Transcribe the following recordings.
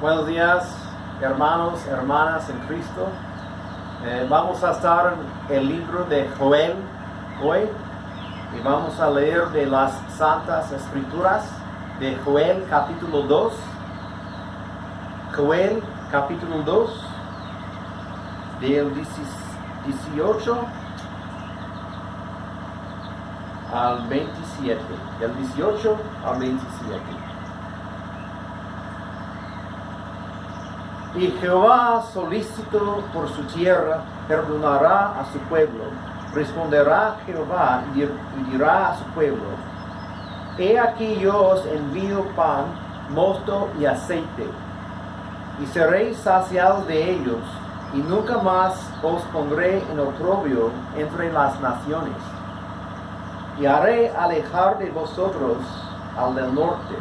Buenos días, hermanos, hermanas en Cristo. Vamos a estar en el libro de Joel hoy y vamos a leer de las Santas Escrituras de Joel capítulo 2. Joel capítulo 2 del 18 al 27. Del 18 al 27. Y Jehová, solícito por su tierra, perdonará a su pueblo. Responderá Jehová y dirá a su pueblo: He aquí yo os envío pan, mosto y aceite, y seréis saciados de ellos, y nunca más os pondré en oprobio entre las naciones. Y haré alejar de vosotros al del norte,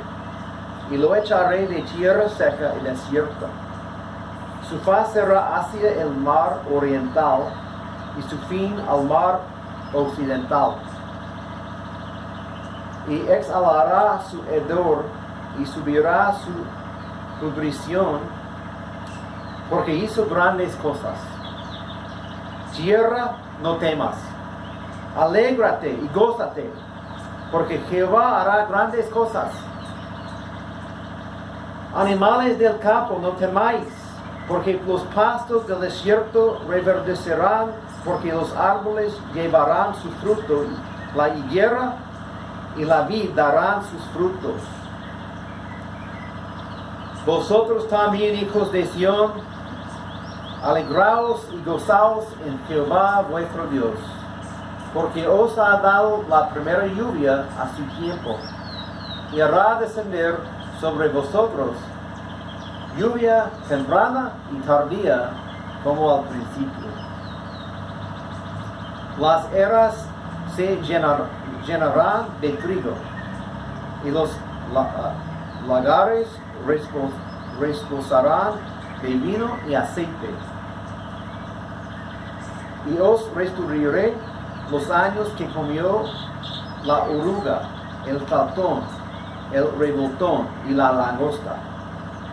y lo echaré de tierra seca y desierta. Su faz será hacia el mar oriental y su fin al mar occidental. Y exhalará su hedor y subirá su pudrición, porque hizo grandes cosas. Tierra, no temas. Alégrate y gózate, porque Jehová hará grandes cosas. Animales del campo, no temáis, porque los pastos del desierto reverdecerán, porque los árboles llevarán su fruto, la higuera y la vid darán sus frutos. Vosotros también, hijos de Sión, alegraos y gozaos en Jehová vuestro Dios, porque os ha dado la primera lluvia a su tiempo, y hará descender sobre vosotros lluvia temprana y tardía como al principio. Las eras se llenarán de trigo, y los lagares rebosarán de vino y aceite. Y os restituiré los años que comió la oruga, el faltón, el revoltón y la langosta,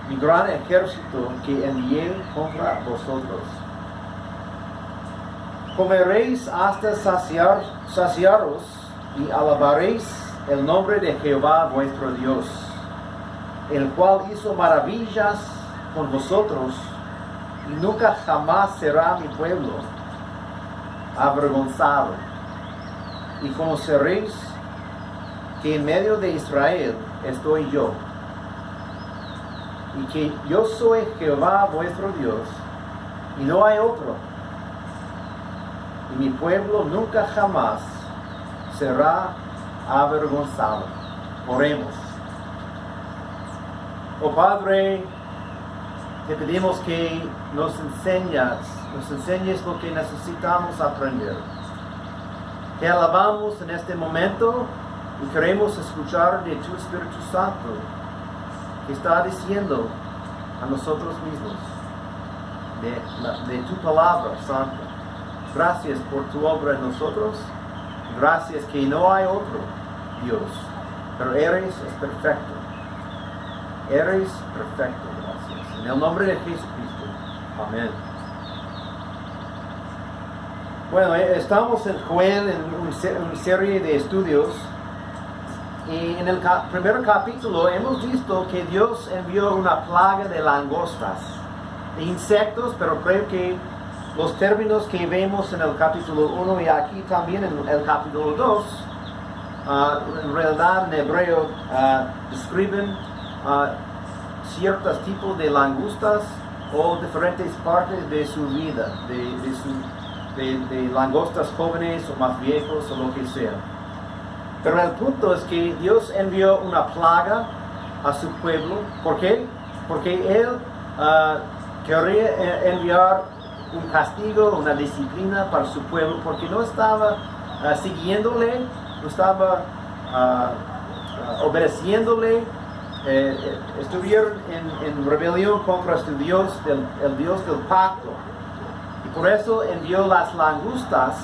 mi gran ejército que envié contra vosotros. Comeréis hasta saciaros y alabaréis el nombre de Jehová vuestro Dios, el cual hizo maravillas con vosotros, y nunca jamás será mi pueblo avergonzado. Y conoceréis que en medio de Israel estoy yo, y que yo soy Jehová vuestro Dios, y no hay otro, y mi pueblo nunca jamás será avergonzado. Oremos. Oh Padre, te pedimos que nos enseñes lo que necesitamos aprender. Te alabamos en este momento y queremos escuchar de tu Espíritu Santo, que está diciendo a nosotros mismos de tu palabra santa. Gracias por tu obra en nosotros. Gracias que no hay otro Dios, pero eres perfecto. Eres perfecto, gracias. En el nombre de Jesucristo. Amén. Bueno, estamos en Joel en una serie de estudios. Y en el primer capítulo hemos visto que Dios envió una plaga de langostas, de insectos, pero creo que los términos que vemos en el capítulo 1 y aquí también en el capítulo 2, en realidad en hebreo describen ciertos tipos de langostas o diferentes partes de su vida, de langostas jóvenes o más viejos o lo que sea. Pero el punto es que Dios envió una plaga a su pueblo. ¿Por qué? Porque Él quería enviar un castigo, una disciplina para su pueblo, porque no estaba siguiéndole, no estaba obedeciéndole, estuvieron en rebelión contra su Dios, el Dios del pacto. Y por eso envió las langostas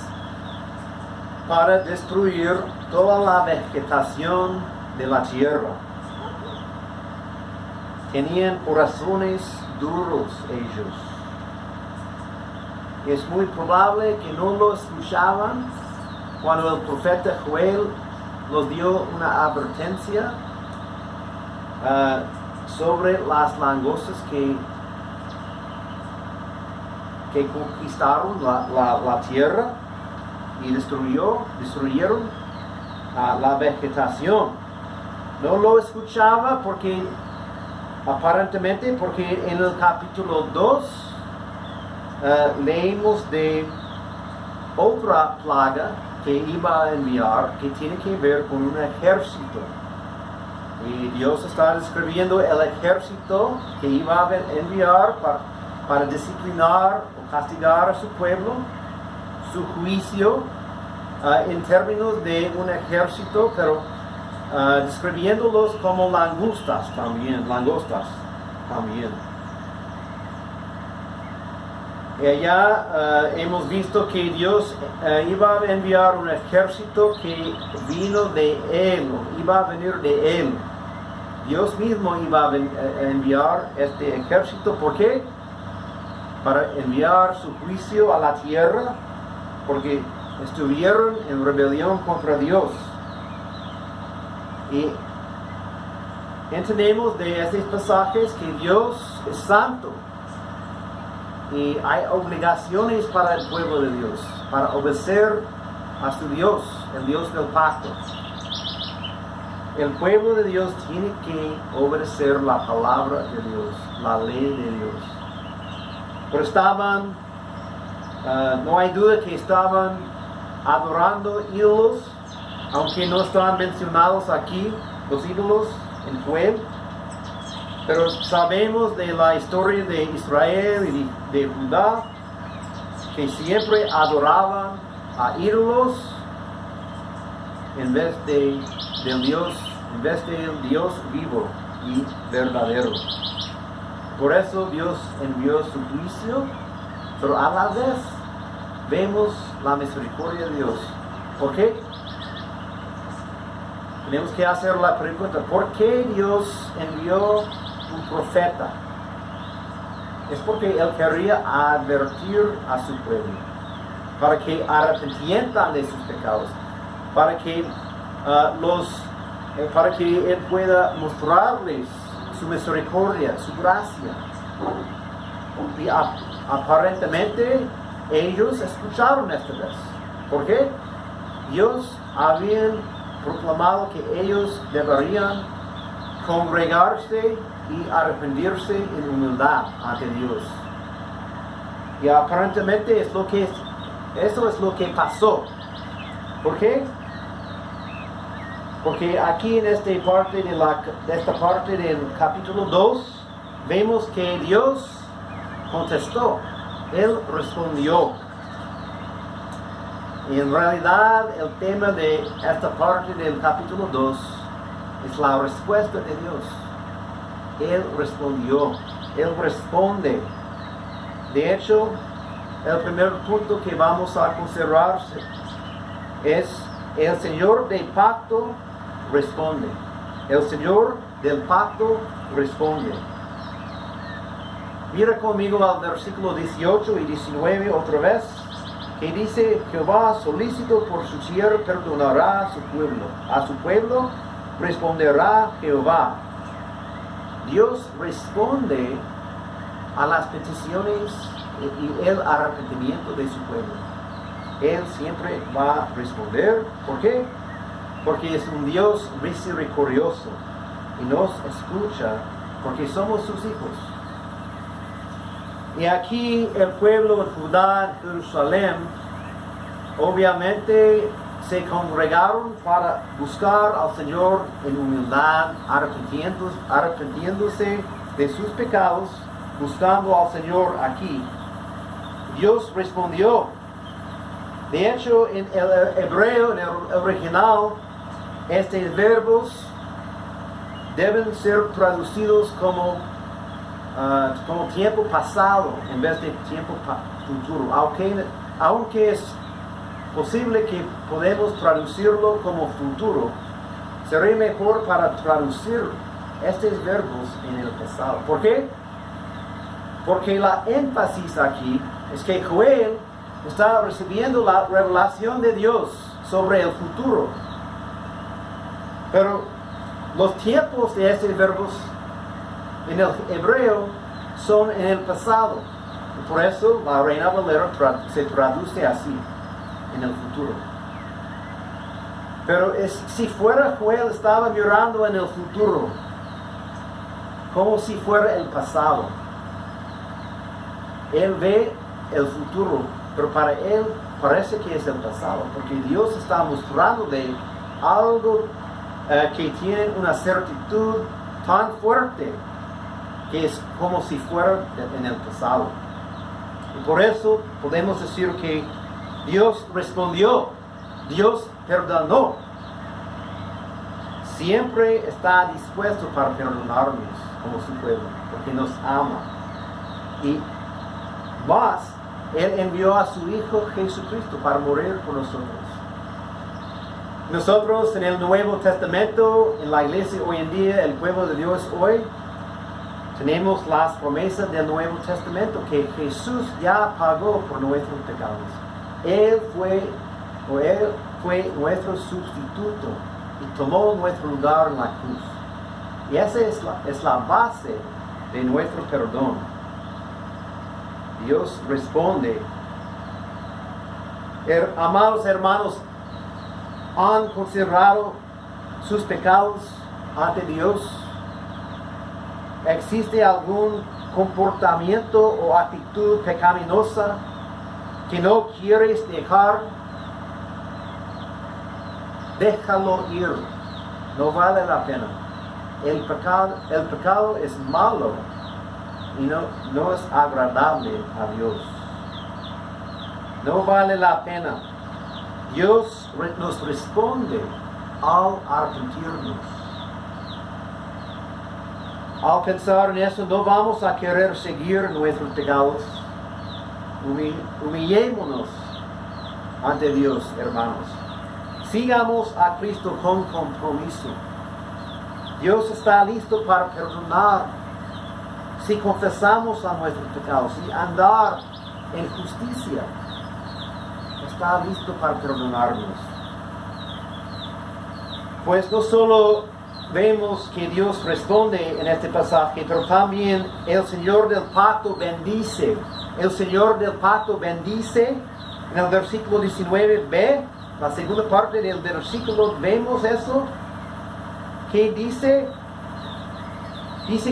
para destruir toda la vegetación de la tierra. Tenían corazones duros ellos. Es muy probable que no lo escuchaban cuando el profeta Joel nos dio una advertencia sobre las langostas que conquistaron la tierra y destruyeron la vegetación. No lo escuchaba aparentemente porque en el capítulo 2 leímos de otra plaga que iba a enviar, que tiene que ver con un ejército. Y Dios está describiendo el ejército que iba a enviar para disciplinar o castigar a su pueblo, su juicio, en términos de un ejército, pero describiéndolos como langostas también. Y allá hemos visto que Dios iba a enviar un ejército que vino de Él, iba a venir de Él. Dios mismo iba a enviar este ejército. ¿Por qué? Para enviar su juicio a la tierra, porque estuvieron en rebelión contra Dios. Y entendemos de estos pasajes que Dios es santo. Y hay obligaciones para el pueblo de Dios, para obedecer a su Dios, el Dios del pacto. El pueblo de Dios tiene que obedecer la palabra de Dios, la ley de Dios. Pero no hay duda que estaban adorando ídolos, aunque no están mencionados aquí los ídolos en Joel. Pero sabemos de la historia de Israel y de Judá que siempre adoraban a ídolos en vez del Dios vivo y verdadero. Por eso Dios envió su juicio, pero a la vez vemos la misericordia de Dios. ¿Por qué? Tenemos que hacer la pregunta: ¿por qué Dios envió un profeta? Es porque Él quería advertir a su pueblo, para que arrepientan de sus pecados, para que Él pueda mostrarles su misericordia, su gracia. Y aparentemente ellos escucharon esta vez. ¿Por qué? Dios había proclamado que ellos deberían congregarse y arrepentirse en humildad ante Dios. Y aparentemente eso es lo que pasó. ¿Por qué? Porque aquí en esta parte del capítulo 2 vemos que Dios contestó. Él respondió. Y en realidad el tema de esta parte del capítulo 2 es la respuesta de Dios. Él respondió. Él responde. De hecho, el primer punto que vamos a considerar es: el Señor del pacto responde. El Señor del pacto responde. Mira conmigo al versículo 18 y 19 otra vez, que dice: Jehová, solícito por su tierra, perdonará a su pueblo. A su pueblo responderá Jehová. Dios responde a las peticiones y el arrepentimiento de su pueblo. Él siempre va a responder. ¿Por qué? Porque es un Dios misericordioso y nos escucha porque somos sus hijos. Y aquí el pueblo de Judá, Jerusalén, obviamente se congregaron para buscar al Señor en humildad, arrepintiéndose de sus pecados, buscando al Señor aquí. Dios respondió. De hecho, en el hebreo, en el original, estos verbos deben ser traducidos como tiempo pasado en vez de tiempo futuro. Aunque es posible que podemos traducirlo como futuro, sería mejor para traducir estos verbos en el pasado. ¿Por qué? Porque la énfasis aquí es que Joel está recibiendo la revelación de Dios sobre el futuro. Pero los tiempos de estos verbos en el hebreo son en el pasado. Y por eso la Reina Valera se traduce así, en el futuro. Pero si fuera Joel estaba mirando en el futuro, como si fuera el pasado. Él ve el futuro, pero para él parece que es el pasado, porque Dios está mostrando de algo que tiene una certitud tan fuerte que es como si fuera en el pasado. Y por eso podemos decir que Dios respondió, Dios perdonó. Siempre está dispuesto para perdonarnos como su pueblo, porque nos ama. Y más, Él envió a su Hijo Jesucristo para morir por nosotros. Nosotros en el Nuevo Testamento, en la iglesia hoy en día, el pueblo de Dios hoy, tenemos las promesas del Nuevo Testamento que Jesús ya pagó por nuestros pecados. Él fue nuestro sustituto y tomó nuestro lugar en la cruz. Y esa es la base de nuestro perdón. Dios responde. Amados hermanos, ¿han considerado sus pecados ante Dios? ¿Existe algún comportamiento o actitud pecaminosa que no quieres dejar? Déjalo ir, no vale la pena. El pecado es malo y no es agradable a Dios. No vale la pena. Dios nos responde al arrepentirnos. Al pensar en eso, no vamos a querer seguir nuestros pecados. Humillémonos ante Dios, hermanos. Sigamos a Cristo con compromiso. Dios está listo para perdonar si confesamos a nuestros pecados y andar en justicia. Está listo para perdonarnos. Pues no solo vemos que Dios responde en este pasaje, pero también el Señor del pacto bendice. El Señor del pacto bendice. En el versículo 19b, la segunda parte del versículo, vemos eso. Que dice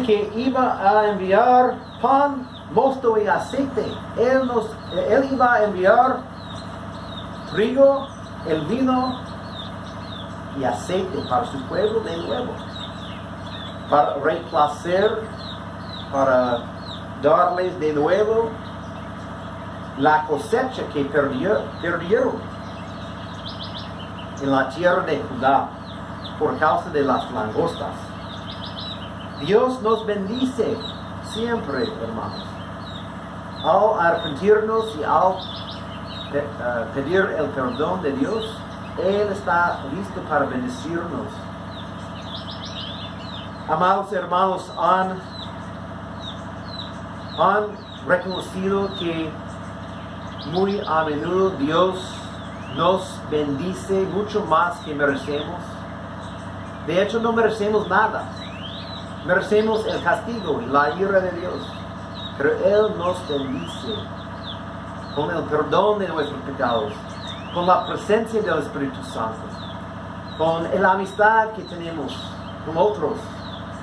que iba a enviar pan, mosto y aceite. Él iba a enviar trigo, el vino y aceite para su pueblo de nuevo, para reemplazar, para darles de nuevo la cosecha que perdieron en la tierra de Judá por causa de las langostas. Dios nos bendice siempre, hermanos. Al arrepentirnos y al pedir el perdón de Dios, Él está listo para bendecirnos. Amados hermanos, han reconocido que muy a menudo Dios nos bendice mucho más que merecemos. De hecho, no merecemos nada. Merecemos el castigo y la ira de Dios. Pero Él nos bendice con el perdón de nuestros pecados, con la presencia del Espíritu Santo, con la amistad que tenemos con otros,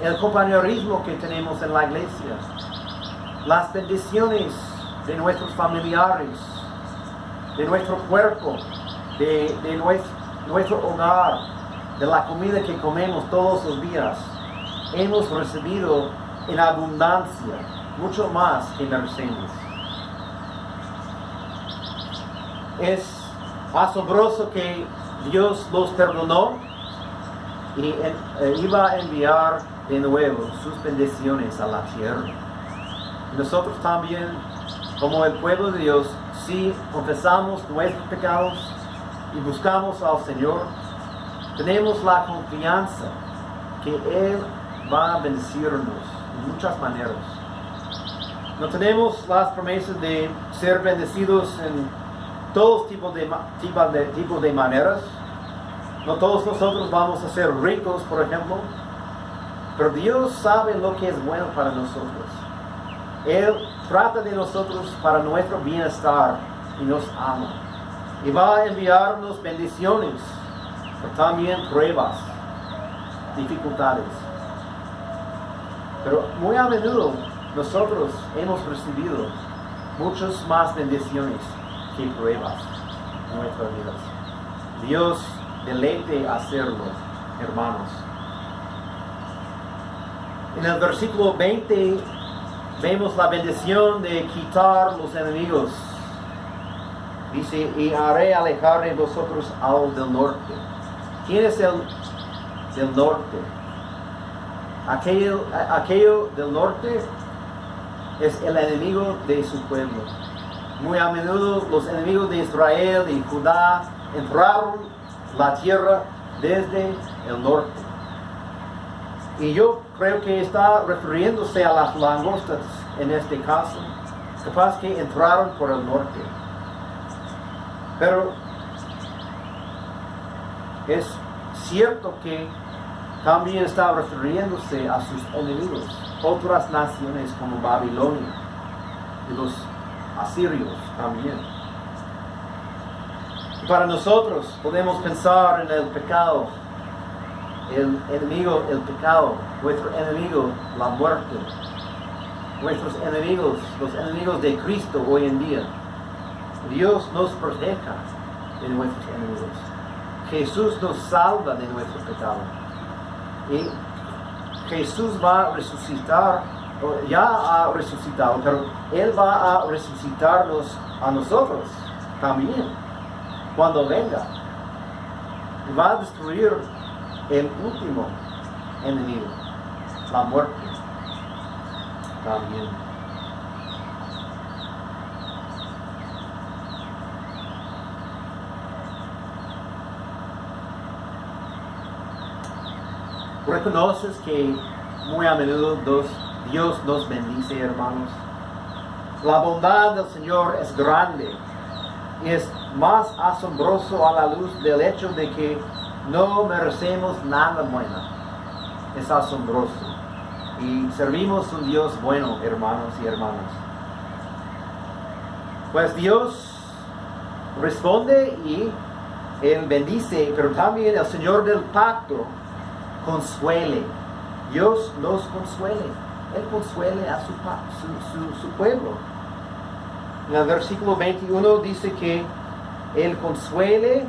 el compañerismo que tenemos en la iglesia, las bendiciones de nuestros familiares, de nuestro cuerpo, de nuestro hogar, de la comida que comemos todos los días. Hemos recibido en abundancia, mucho más que merecemos. Es asombroso que Dios los perdonó y iba a enviar de nuevo sus bendiciones a la tierra. Nosotros también, como el pueblo de Dios, si confesamos nuestros pecados y buscamos al Señor, tenemos la confianza que Él va a bendecirnos de muchas maneras. No tenemos las promesas de ser bendecidos en todos tipos de maneras. No todos nosotros vamos a ser ricos, por ejemplo. Pero Dios sabe lo que es bueno para nosotros. Él trata de nosotros para nuestro bienestar y nos ama. Y va a enviarnos bendiciones, pero también pruebas, dificultades. Pero muy a menudo nosotros hemos recibido muchas más bendiciones que pruebas en nuestras vidas. Dios deleite hacerlo, hermanos. En el versículo 20 vemos la bendición de quitar los enemigos. Dice, y haré alejar de vosotros al del norte. ¿Quién es el del norte? Aquello del norte es el enemigo de su pueblo. Muy a menudo los enemigos de Israel y Judá entraron la tierra desde el norte. Y yo creo que está refiriéndose a las langostas en este caso, capaz que entraron por el norte. Pero es cierto que también está refiriéndose a sus enemigos, otras naciones como Babilonia y los asirios también. Para nosotros podemos pensar en el pecado, el enemigo, el pecado, nuestro enemigo, la muerte, nuestros enemigos, los enemigos de Cristo hoy en día. Dios nos proteja de nuestros enemigos. Jesús nos salva de nuestro pecado. Y Jesús va a resucitar, ya ha resucitado, pero Él va a resucitarnos a nosotros también cuando venga. Y va a destruir el último enemigo, la muerte también. ¿Reconoces que muy a menudo Dios nos bendice, hermanos? La bondad del Señor es grande y es más asombroso a la luz del hecho de que no merecemos nada bueno. Es asombroso. Y servimos un Dios bueno, hermanos y hermanas. Pues Dios responde y Él bendice, pero también el Señor del pacto consuele. Dios nos consuele. Él consuele a su pueblo. En el versículo 21 dice que Él consuele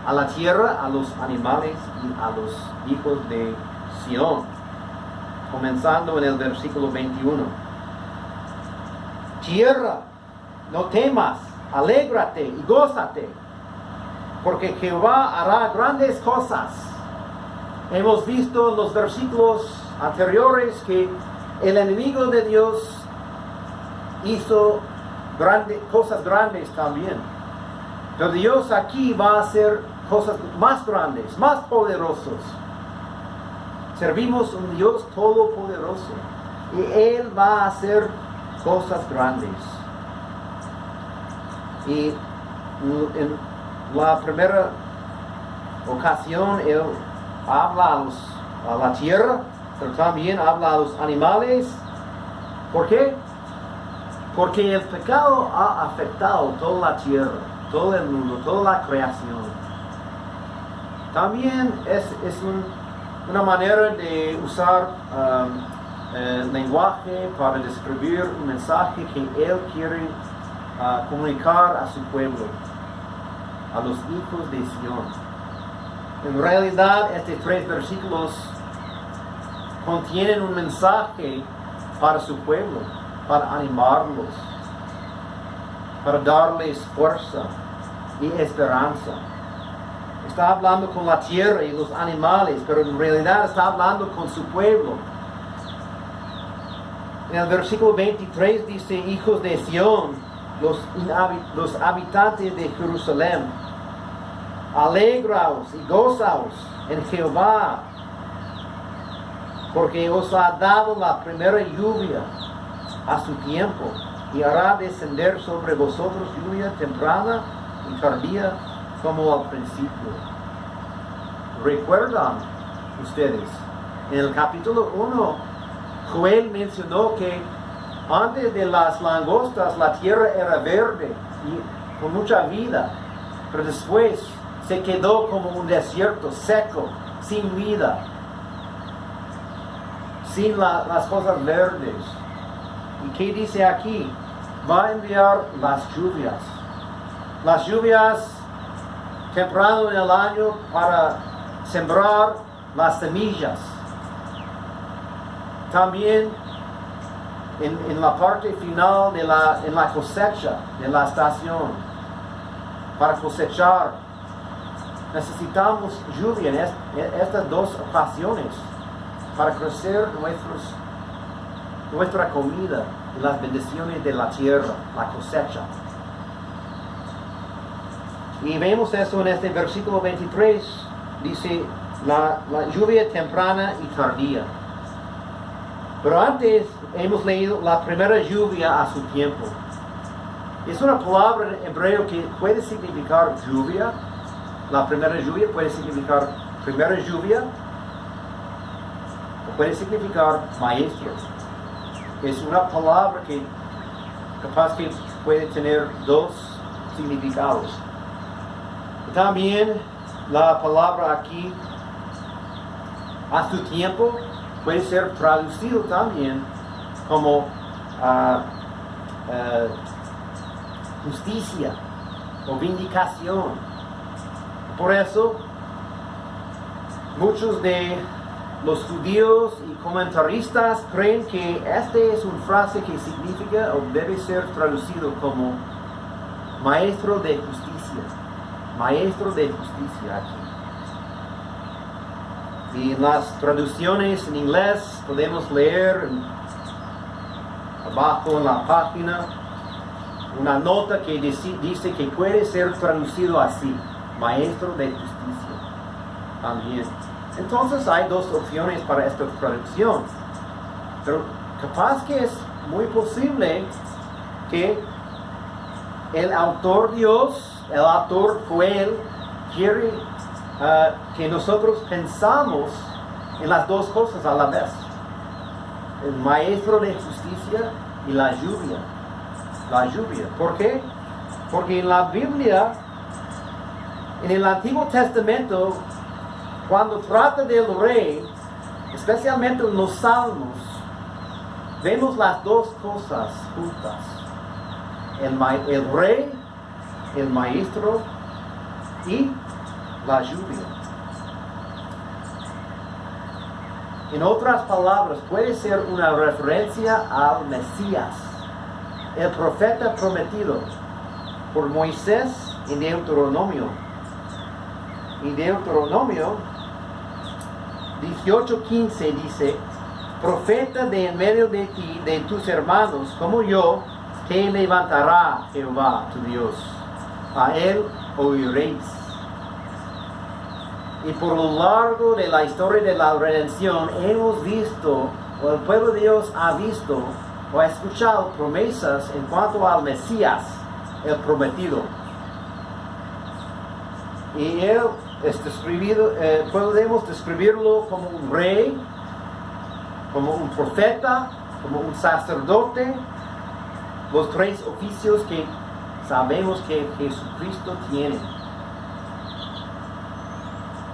a la tierra, a los animales y a los hijos de Sión. Comenzando en el versículo 21. Tierra, no temas, alégrate y gózate, porque Jehová hará grandes cosas. Hemos visto en los versículos anteriores que el enemigo de Dios hizo cosas grandes también. Pero Dios aquí va a hacer cosas más grandes, más poderosos. Servimos un Dios todopoderoso y Él va a hacer cosas grandes. Y en la primera ocasión Él habla a la tierra, pero también habla a los animales. ¿Por qué? Porque el pecado ha afectado toda la tierra, todo el mundo, toda la creación. También es una manera de usar el lenguaje para describir un mensaje que Él quiere comunicar a su pueblo, a los hijos de Sión. En realidad, estos 3 versículos contienen un mensaje para su pueblo, para animarlos, para darles fuerza y esperanza. Está hablando con la tierra y los animales, pero en realidad está hablando con su pueblo. En el versículo 23 dice, hijos de Sión, los habitantes de Jerusalén, alegraos y gozaos en Jehová, porque os ha dado la primera lluvia a su tiempo, y hará descender sobre vosotros lluvia temprana y tardía como al principio. ¿Recuerdan ustedes? En el capítulo 1, Joel mencionó que antes de las langostas la tierra era verde y con mucha vida, pero después se quedó como un desierto seco, sin vida, sin las cosas verdes. ¿Y qué dice aquí? Va a enviar las lluvias temprano en el año para sembrar las semillas. También en la parte final en la cosecha de la estación, para cosechar, necesitamos lluvia en estas dos ocasiones para crecer nuestra comida y las bendiciones de la tierra, la cosecha. Y vemos eso en este versículo 23, dice la lluvia temprana y tardía. Pero antes hemos leído la primera lluvia a su tiempo. Es una palabra en hebreo que puede significar lluvia. La primera lluvia puede significar primera lluvia o puede significar maestro. Es una palabra que capaz que puede tener dos significados. También la palabra aquí a su tiempo puede ser traducido también como justicia o vindicación. Por eso, muchos de los judíos y comentaristas creen que esta es una frase que significa o debe ser traducido como maestro de justicia. Maestro de justicia aquí. Y en las traducciones en inglés podemos leer abajo en la página una nota que dice que puede ser traducido así, maestro de justicia también. Entonces hay dos opciones para esta traducción, pero capaz que es muy posible que el autor Dios, el autor Joel, quiere que nosotros pensamos en las dos cosas a la vez. El maestro de justicia y la lluvia. La lluvia. ¿Por qué? Porque en la Biblia, en el Antiguo Testamento, cuando trata del rey, especialmente en los Salmos, vemos las dos cosas juntas. El rey, el maestro y la lluvia. En otras palabras, puede ser una referencia al Mesías, el profeta prometido por Moisés en Deuteronomio. En Deuteronomio 18:15 dice: profeta de en medio de ti, de tus hermanos, como yo, te levantará Jehová tu Dios. A él oiréis. Y por lo largo de la historia de la redención hemos visto, o el pueblo de Dios ha visto o ha escuchado promesas en cuanto al Mesías, el prometido. Y él es describido, podemos describirlo como un rey, como un profeta, como un sacerdote, los tres oficios que sabemos que Jesucristo tiene.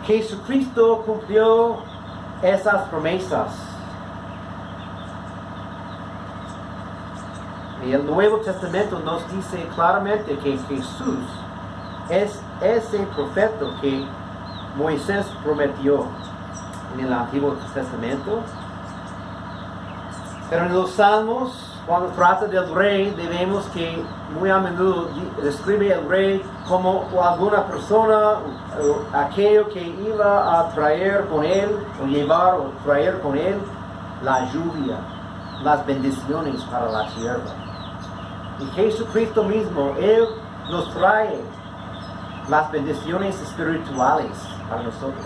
Jesucristo cumplió esas promesas. Y el Nuevo Testamento nos dice claramente que Jesús es ese profeta que Moisés prometió en el Antiguo Testamento. Pero en los Salmos, cuando trata del rey, vemos que muy a menudo describe el rey como alguna persona, o aquello que iba a traer con él, o llevar o traer con él la lluvia, las bendiciones para la tierra. Y Jesucristo mismo, Él nos trae las bendiciones espirituales para nosotros.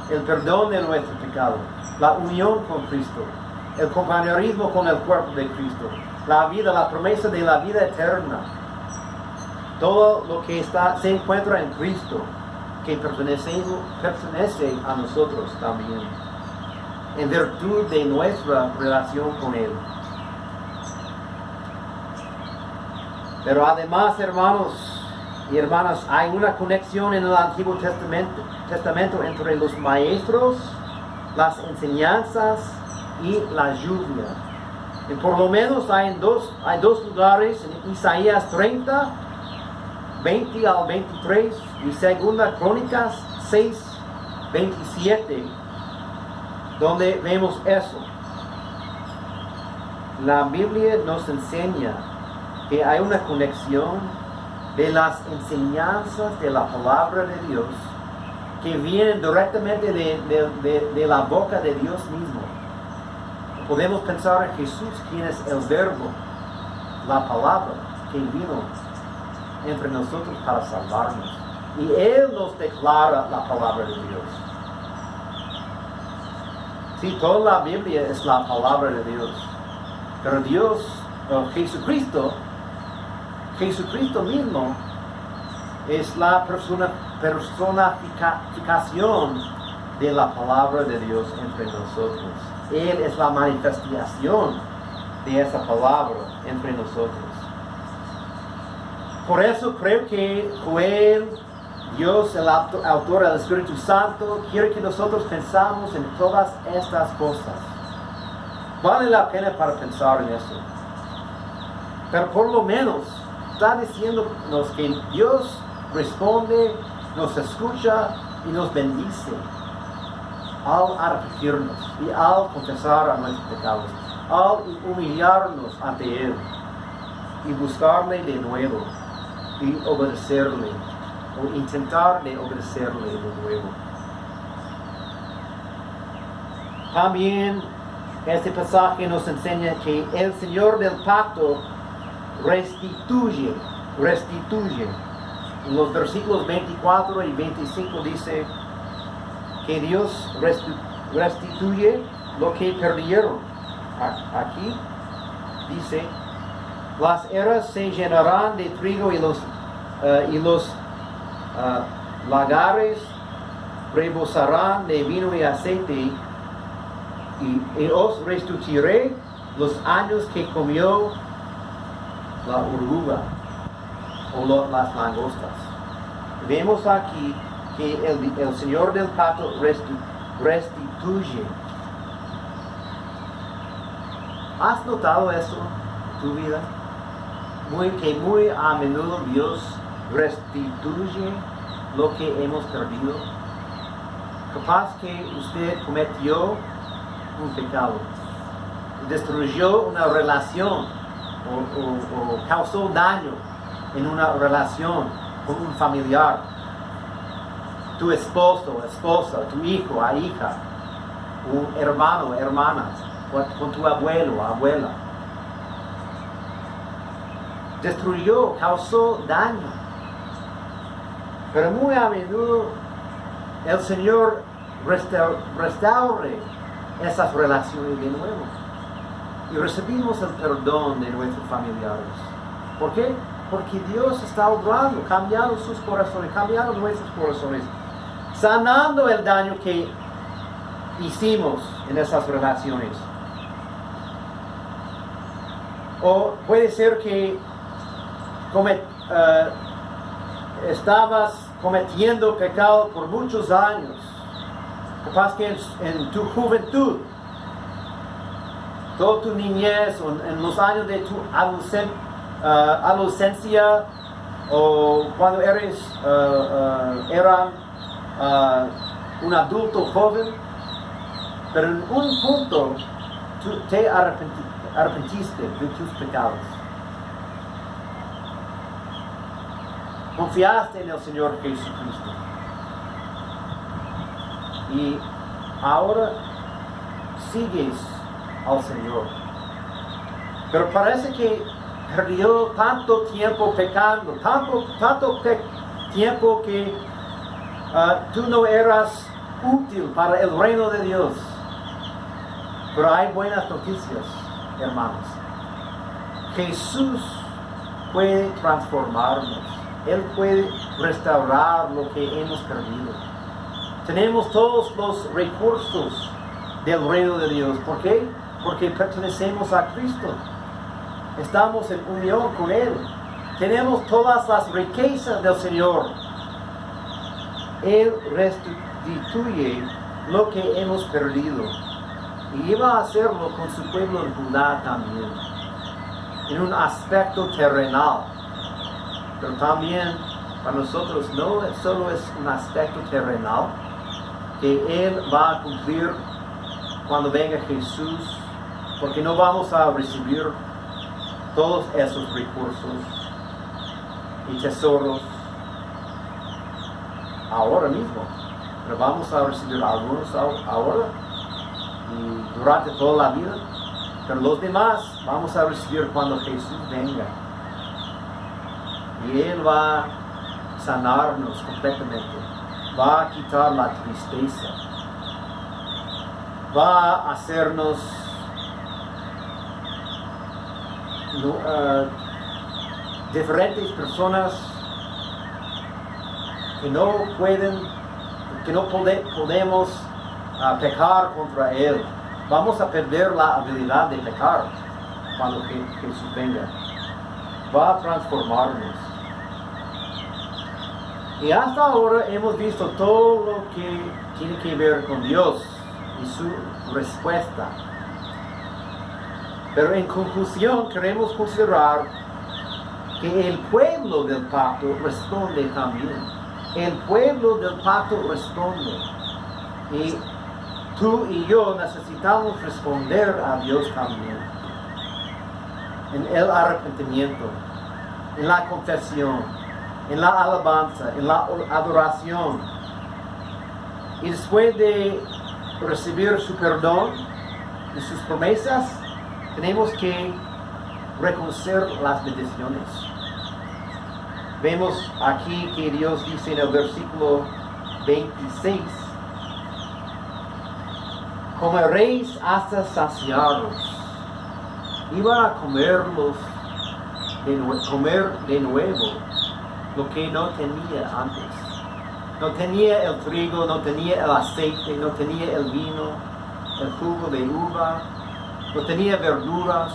El perdón de nuestro pecado, la unión con Cristo, el compañerismo con el cuerpo de Cristo, la vida, la promesa de la vida eterna. Todo lo que se encuentra en Cristo, que pertenece a nosotros también, en virtud de nuestra relación con Él. Pero además, hermanos y hermanas, hay una conexión en el Antiguo Testamento entre los maestros, las enseñanzas y la lluvia. Y por lo menos hay dos lugares, en Isaías 30, 20 al 23, y Segunda Crónicas 6, 27, donde vemos eso. La Biblia nos enseña que hay una conexión de las enseñanzas de la palabra de Dios que vienen directamente de la boca de Dios mismo. Podemos pensar en Jesús, quien es el verbo, la palabra que vino entre nosotros para salvarnos. Y Él nos declara la palabra de Dios. Sí, toda la Biblia es la palabra de Dios. Pero Dios, Jesucristo mismo es la personificación de la palabra de Dios entre nosotros. Él es la manifestación de esa palabra entre nosotros. Por eso creo que Joel, Dios, el autor del Espíritu Santo, quiere que nosotros pensamos en todas estas cosas. Vale la pena para pensar en eso. Pero por lo menos está diciéndonos que Dios responde, nos escucha y nos bendice al arrepentirnos y al confesar a nuestros pecados, al humillarnos ante Él y buscarle de nuevo y obedecerle o intentar de obedecerle de nuevo. También este pasaje nos enseña que el Señor del pacto restituye. En los versículos 24 y 25 dice que Dios restituye lo que perdieron. Aquí dice: las eras se llenarán de trigo y los lagares rebosarán de vino y aceite, y os restituiré los años que comió la oruga o las langostas. Vemos aquí que el Señor del pacto restituye. ¿Has notado eso en tu vida? Que muy a menudo Dios restituye lo que hemos perdido. Capaz que usted cometió un pecado, destruyó una relación o causó daño en una relación con un familiar, tu esposo, esposa, tu hijo, hija, un hermano, hermana, con tu abuelo, abuela. Destruyó, causó daño. Pero muy a menudo el Señor restaure esas relaciones de nuevo. Y recibimos el perdón de nuestros familiares. ¿Por qué? Porque Dios está obrando, cambiando sus corazones, cambiando nuestros corazones, sanando el daño que hicimos en esas relaciones. O puede ser que estabas cometiendo pecado por muchos años. Capaz que en tu juventud, toda tu niñez, o en los años de tu adolescencia, o cuando eras un adulto joven, pero en un punto tú te arrepentiste de tus pecados. Confiaste en el Señor Jesucristo. Y ahora sigues al Señor. Pero parece que perdió tanto tiempo pecando, tanto tiempo que tú no eras útil para el reino de Dios. Pero hay buenas noticias, hermanos. Jesús puede transformarnos. Él puede restaurar lo que hemos perdido. Tenemos todos los recursos del reino de Dios. ¿Por qué? Porque pertenecemos a Cristo. Estamos en unión con Él. Tenemos todas las riquezas del Señor. Él restituye lo que hemos perdido. Y iba a hacerlo con su pueblo en Judá también. En un aspecto terrenal. Pero también para nosotros no solo es un aspecto terrenal que Él va a cumplir cuando venga Jesús, porque no vamos a recibir todos esos recursos y tesoros ahora mismo, pero vamos a recibir algunos ahora y durante toda la vida, pero los demás vamos a recibir cuando Jesús venga. Y Él va a sanarnos completamente, va a quitar la tristeza, va a hacernos diferentes personas que no podemos pecar contra Él. Vamos a perder la habilidad de pecar cuando Jesús venga. Va a transformarnos. Y hasta ahora hemos visto todo lo que tiene que ver con Dios y su respuesta. Pero en conclusión queremos considerar que el pueblo del pacto responde también. El pueblo del pacto responde. Y tú y yo necesitamos responder a Dios también. En el arrepentimiento, en la confesión, en la alabanza, en la adoración. Y después de recibir su perdón y sus promesas, tenemos que reconocer las bendiciones. Vemos aquí que Dios dice en el versículo 26, comeréis hasta saciaros. Iban a comer de nuevo lo que no tenía antes. No tenía el trigo, no tenía el aceite, no tenía el vino, el jugo de uva, no tenía verduras.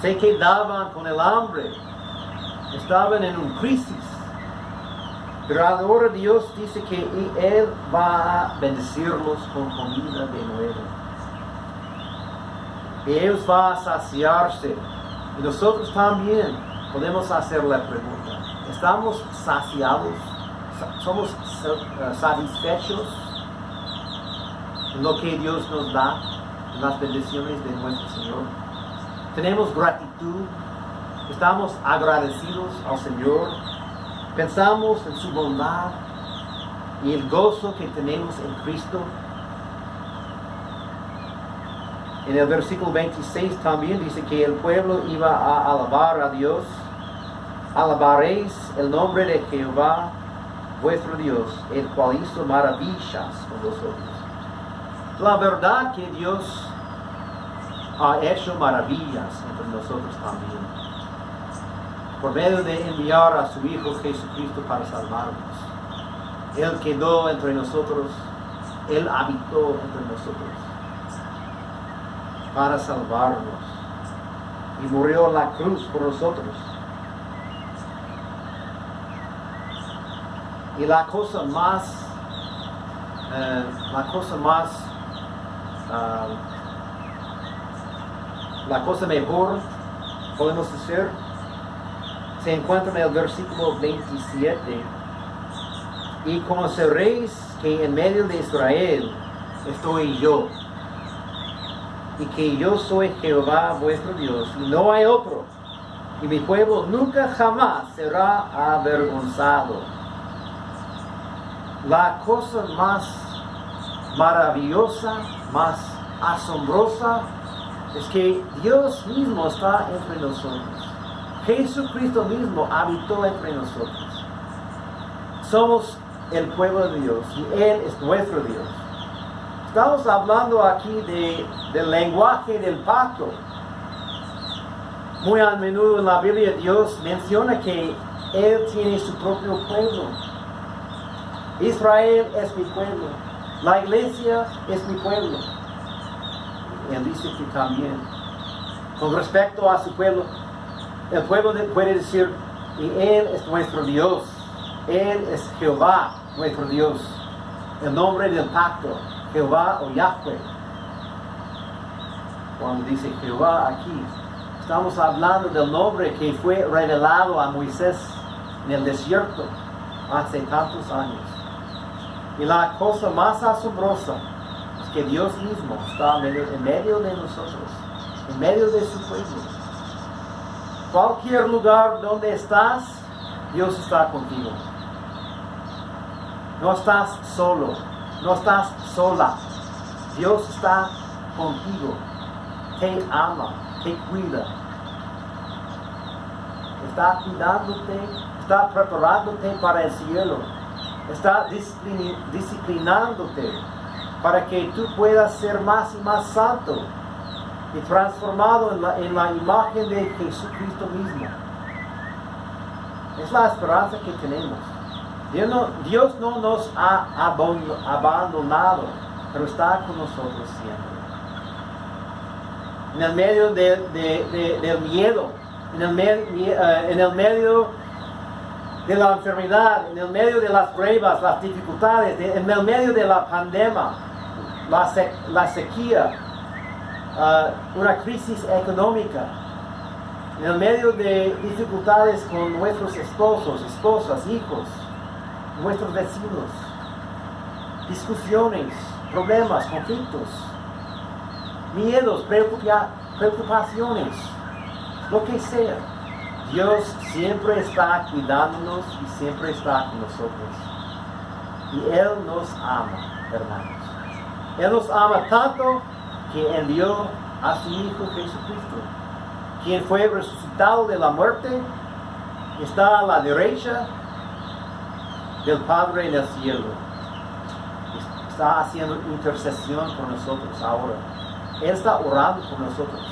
Se quedaban con el hambre, estaban en una crisis. Pero ahora Dios dice que Él va a bendecirlos con comida de nuevo. Y ellos van a saciarse. Y nosotros también podemos hacer la pregunta: ¿estamos saciados? ¿Somos satisfechos en lo que Dios nos da, en las bendiciones de nuestro Señor? ¿Tenemos gratitud? ¿Estamos agradecidos al Señor? ¿Pensamos en su bondad y el gozo que tenemos en Cristo? En el versículo 26 también dice que el pueblo iba a alabar a Dios. Alabaréis el nombre de Jehová, vuestro Dios, el cual hizo maravillas con vosotros. La verdad que Dios ha hecho maravillas entre nosotros también, por medio de enviar a su Hijo Jesucristo para salvarnos. Él quedó entre nosotros, Él habitó entre nosotros para salvarnos y murió en la cruz por nosotros. Y la cosa mejor, podemos decir, se encuentra en el versículo 27. Y conoceréis que en medio de Israel estoy yo, y que yo soy Jehová vuestro Dios, y no hay otro, y mi pueblo nunca jamás será avergonzado. La cosa más maravillosa, más asombrosa, es que Dios mismo está entre nosotros. Jesucristo mismo habitó entre nosotros. Somos el pueblo de Dios y Él es nuestro Dios. Estamos hablando aquí del lenguaje del pacto. Muy a menudo en la Biblia Dios menciona que Él tiene su propio pueblo. Israel es mi pueblo. La iglesia es mi pueblo. Él dice que también, con respecto a su pueblo, el pueblo puede decir, y Él es nuestro Dios. Él es Jehová, nuestro Dios. El nombre del pacto, Jehová o Yahweh. Cuando dice Jehová aquí, estamos hablando del nombre que fue revelado a Moisés en el desierto hace tantos años. Y la cosa más asombrosa es que Dios mismo está en medio de nosotros, en medio de su pueblo. Cualquier lugar donde estás, Dios está contigo. No estás solo, no estás sola. Dios está contigo. Te ama, te cuida. Está cuidándote, está preparándote para el cielo. Está disciplinándote para que tú puedas ser más y más santo y transformado en la imagen de Jesucristo mismo. Es la esperanza que tenemos. Dios no nos ha abandonado, pero está con nosotros siempre. En el medio del miedo, en el medio de la enfermedad, en el medio de las pruebas, las dificultades, en el medio de la pandemia, la sequía, una crisis económica, en el medio de dificultades con nuestros esposos, esposas, hijos, nuestros vecinos, discusiones, problemas, conflictos, miedos, preocupaciones, lo que sea. Dios siempre está cuidándonos y siempre está con nosotros. Y Él nos ama, hermanos. Él nos ama tanto que envió a su Hijo Jesucristo, quien fue resucitado de la muerte, está a la derecha del Padre en el cielo. Está haciendo intercesión por nosotros ahora. Él está orando por nosotros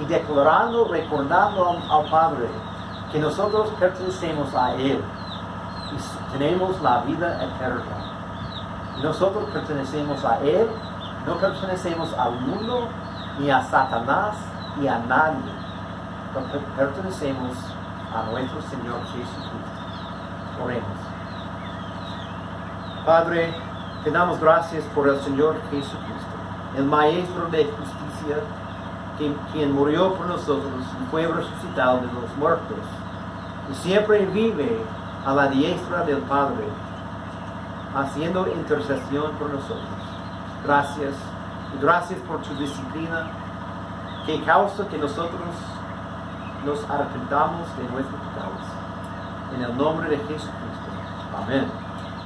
y declarando, recordando al Padre que nosotros pertenecemos a Él y tenemos la vida eterna. Nosotros pertenecemos a Él, no pertenecemos al mundo, ni a Satanás, ni a nadie. Pertenecemos a nuestro Señor Jesucristo. Oremos. Padre, te damos gracias por el Señor Jesucristo, el Maestro de justicia, quien murió por nosotros y fue resucitado de los muertos, y siempre vive a la diestra del Padre, haciendo intercesión por nosotros. Gracias, y gracias por tu disciplina, que causa que nosotros nos arrepentamos de nuestros pecados. En el nombre de Jesucristo. Amén.